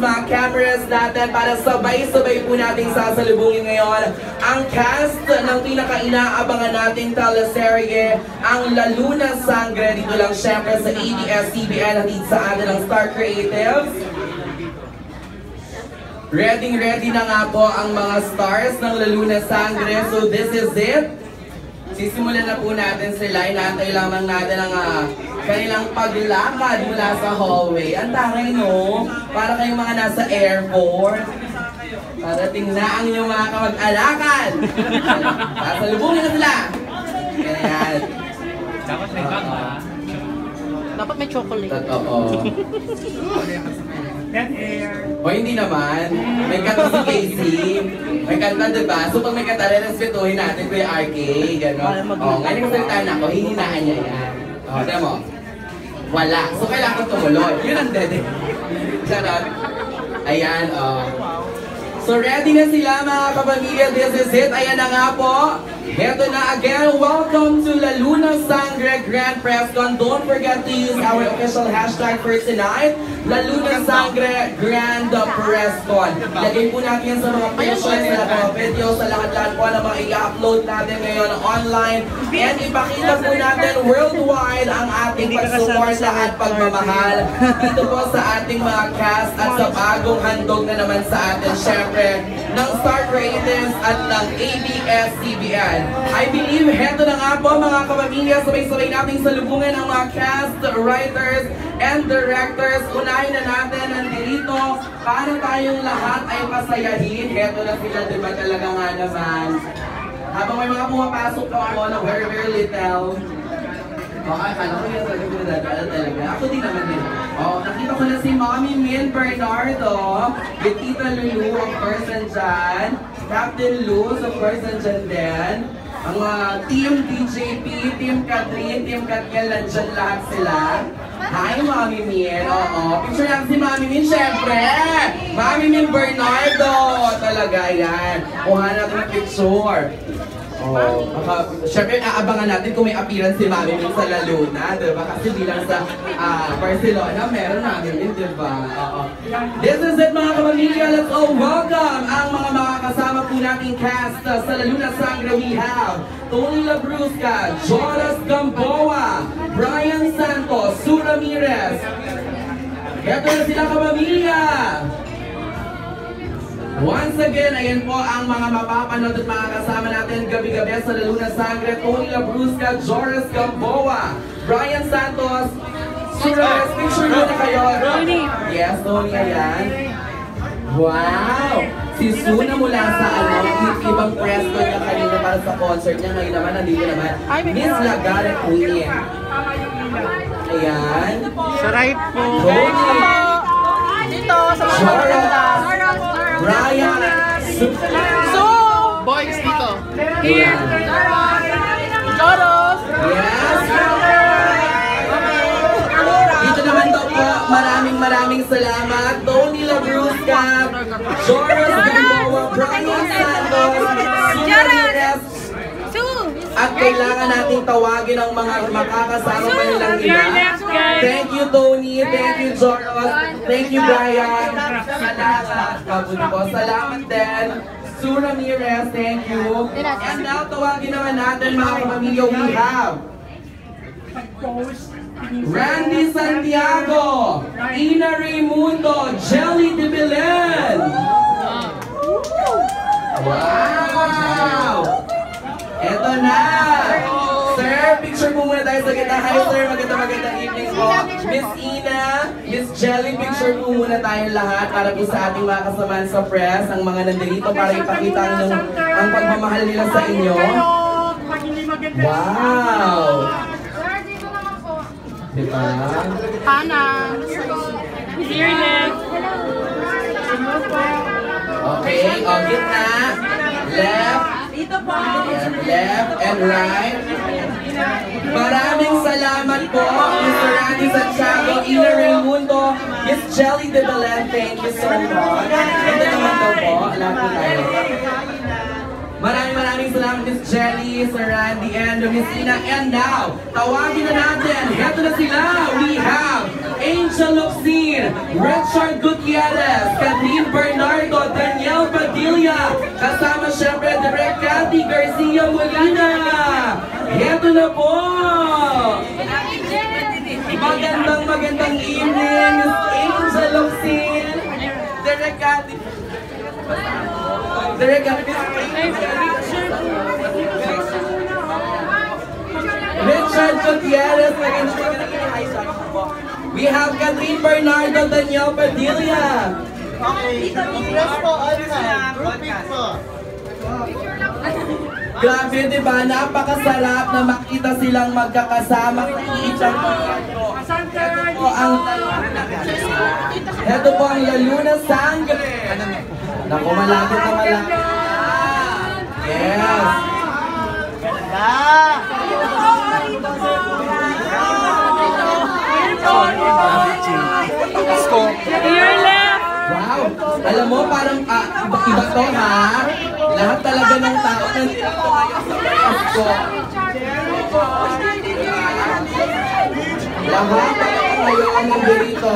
mga cameras natin para sabay-sabay po nating sasalubungin ngayon ang cast ng pinaka-inaabangan nating teleserye, ang Lalo na Sangre. Dito lang syempre sa ABS-CBN, hatid sa atin ng Star Creatives. Ready na nga po ang mga stars ng Lalo na Sangre. So this is it. Sisimulan na po natin sila. Inaantay lamang natin ang kanilang paglakad mula sa hallway. Ang tangay, no? Para kayong mga nasa airport. Parating na ang inyong mga kamag-alakan. Sasalubungin na sila. Ganyan. Dapat may bag, ha? Dapat may chocolate. Totoo. Dead air. O hindi naman. May kanta si Casey. May kanta, diba? So pag may kanta, respetuhin natin Kuya RK. Gano'n. O, ngayon magsalita na ako, hihinaan niya yan. O, tignan mo. Wala. So kailangan tumuloy. Yun ang dead. Charot. Ayan, o. So ready na sila mga kapamilya. This is it. Ayan na nga po. Heto na again. Welcome to Lalo na Sangre Grand Press Con. Don't forget to use our official hashtag for tonight. Lalo na Sangre Grand Press Con. Lagay po natin yan sa mga pictures, sa mga videos, sa lahat-lahat po na mga i-upload natin ngayon online. And ipakita po natin worldwide ang ating pagsuporta at pagmamahal dito po sa ating mga cast at sa bagong handog na naman sa atin, syempre, ng Star Creatives at ng ABS-CBN. I believe, heto na nga po mga kapamilya, sabay-sabay nating salubungin ang mga cast, writers, and directors. Unahin na natin nandito para tayong lahat ay pasayahin. Heto na sila, diba talaga nga naman. Habang may mga pumapasok pa ako na very little. Akala ko yung sabi ko na talaga. Ako din naman din. Nakita ko na si Mommy Min Bernardo, with Tita Lulu, of course, nandyan. Captain Luz, of course, nandyan din. Ang Team DJP, Team Catherine, Team Katniel, nandyan lahat sila. Hi, Mommy Min. Picture lang si Mommy Min, syempre. Mommy Min Bernardo. Talaga, yan. Kuha natin ang picture. Siyempre, aabangan natin kung may appearance si Mami Min sa Lalo na, diba? Kasi bilang sa Barcelona, meron namin yun, diba? This is it, mga kapamilya. Let's all welcome ang mga makakasama po nating cast sa Lalo na Sangre. We have Tony Labrusca, Jonas Gamboa, Brian Santos, Sue Ramirez. Ito na sila, kapamilya! Once again, ayan po ang mga mapapanood at mga kasama natin gabi-gabi sa Lalo na Sangre. Tony Labrusca, Jonas Gamboa, Brian Santos, Suarez, picture nyo na kayo. Yes, Tony, ayan. Wow! Si Suna mula sa ibang press ko niya kanina para sa concert niya. Ngayon naman, nandito naman. Miss Lagare Queen. Ayan. Sa right po. Tony. Dito, sa mga maganda. Brian. So, boys dito. Ayan. Joros. Yes. Dito naman daw po, maraming salamat. Tony Labrusca, Joros Gamboa, Brian Santos, Ramirez. At kailangan nating tawagin ang mga makakasama pa nilang ina. Thank you, Tony. Thank you, Joros. Thank you, Brian. Salamat. Kabuti po. Salamat din. Sue Ramirez, thank you. And now, tawagin naman natin mga kapamilya. We have Randy Santiago, Ina Raimundo, Jelly de Belen. Wow! Eto na! Sir, picture po muna tayo sa gitna. Hi sir, magandang evening po. Miss Ina, Miss Jelly, picture po muna tayo lahat para po sa ating mga kasamaan sa press, ang mga nandito para ipakita ang pagmamahal nila sa inyo. Wow! Diba? Hana. Fearless. Okay, gitna. Left. Left and right. Maraming salamat po, Mr. Randy Santiago, Ina Raimundo, Miss Jelly de Belen, thank you so much. Ito naman daw po, alam po tayo. Maraming salamat, Miss Jelly, Sir Randy, and Miss Ina. And now, tawagin na natin. Heto na sila. We have Angel Locsin, Richard Gutierrez, Catherine Bernardo, Daniel Padilla, kasama syempre Direk Cathy Garcia Molina. Heto na po! Magandang evening, Miss Angel Oxin, Direk Cathy. Direk Cathy. Richard Gutierrez, we have Catherine Bernardo, Daniel Padilla. Okay, press po online. Group pic po. Grabe, di ba? Napakasarap na makita silang magkakasama sa isang ito po ang Laluna Sangre. Naku, malapit na malapit. Yes. Your left! Wow! Alam mo, parang iba to ha? Lahat talaga ng tao nandito ngayon sa Pasko. Lahat talaga ngayon nandito.